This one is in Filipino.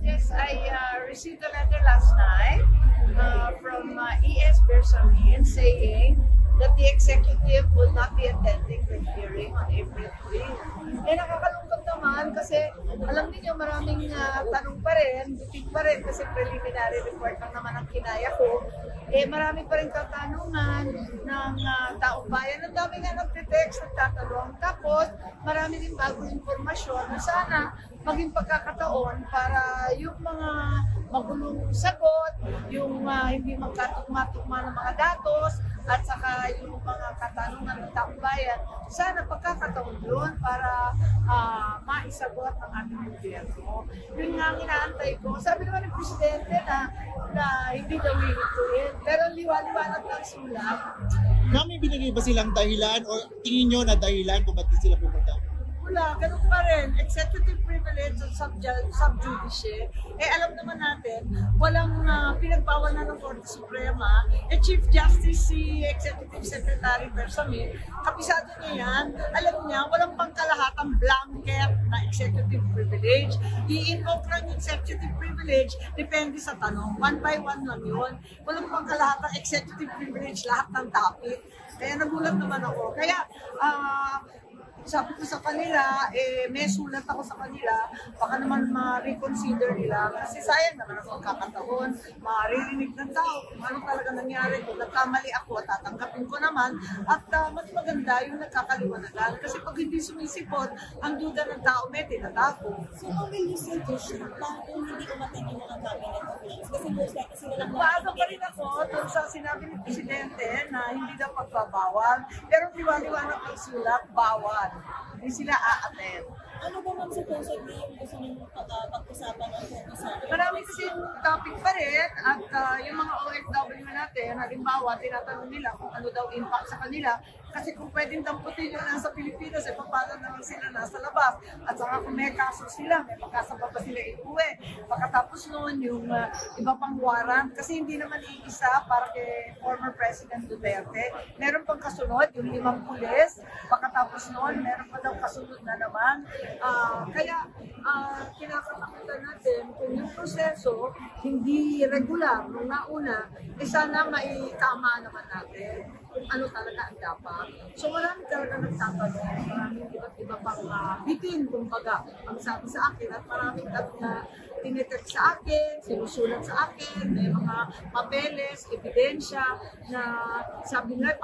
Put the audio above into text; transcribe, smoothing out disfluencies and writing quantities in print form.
Yes, I received a letter last night from ES Bersamin saying that the executive will not be attending the hearing on April 3. Nakakalungkot naman kasi alam niyo maraming tanong pa rin, butik pa rin kasi preliminary report lang naman ang kinaya ko. Marami pa rin katanungan ng taong bayan. Ang dami nga nagte-text, nagtatanong. Tapos, marami din bagong informasyon na sana maging pagkakataon para yung mga magulong sagot, yung hindi magkatukma-tukma ng mga datos, at saka yung mga katanungan ng taong bayan, sana pagkakataon yun para maisagot ng ating gobyerno. Yun nga ang inaantay ko. Sabi naman ng Presidente na hindi daw hihintuin, pero liwaliwanag ng sulat. May binigay ba silang dahilan o tingin nyo na dahilan kung ba't di sila pupunta? Wala, ganun pa rin. Executive privilege at sub-judice. Alam naman natin, walang pinagbawal na ng Korte Suprema. Chief Justice si Executive Secretary Bersamin, kapisado niya yan. Alam niya, walang pangkalahatang blanket na executive privilege. I-invoke lang yung executive privilege, depende sa tanong. One by one lang yun. Walang pangkalahatang executive privilege, lahat ng topic. Kaya nagulat naman ako. Kaya, sabi ko sa kanila, may sulat ako sa kanila, baka naman ma-reconsider nila kasi sayang naman ako kakataon, maririnig ng tao kung ano talaga nangyari. Kung nagkamali ako, tatanggapin ko naman at mas maganda yung nagkakaliwanagan kasi pag hindi sumisipot, ang duda ng tao may tinatapo. So how will you say to siya kung hindi umatin yung mga cabinet officials? Kasi most likely sila lang Paano pa rin ako doon sa sinabi ni Presidente na hindi daw pagbabawal, pero liwaliwanag ng sulat, bawal. Hindi sila a-attend. Ano ba ma'am supposedly yung gusto niyong pag-usapan ng pag-usapan? Marami kasi topic pa rin at yung mga OFW natin, halimbawa, tinatanong nila kung ano daw impact sa kanila. Kasi kung pwedeng damputin nyo lang sa Pilipinas, paano naman sila nasa labas. At saka kung may kaso sila, may pagkasa pa sila iuwi. Pagkatapos noon, yung iba pang warrant, kasi hindi naman iisa para kay former President Duterte. Meron pang kasunod, yung 5 pulis. Pagkatapos noon, meron pa daw kasunod na naman. Kaya kinakatakutan natin kung yung proseso hindi regular nung nauna, sana maitama naman natin kung ano talaga ang dapat. So marami talaga nagtatanong, maraming iba't iba pang bitin, kumbaga, ang sabi sa akin, at maraming tinetext sa akin, sinusulat sa akin, may mga papeles, ebidensya na sabi nila,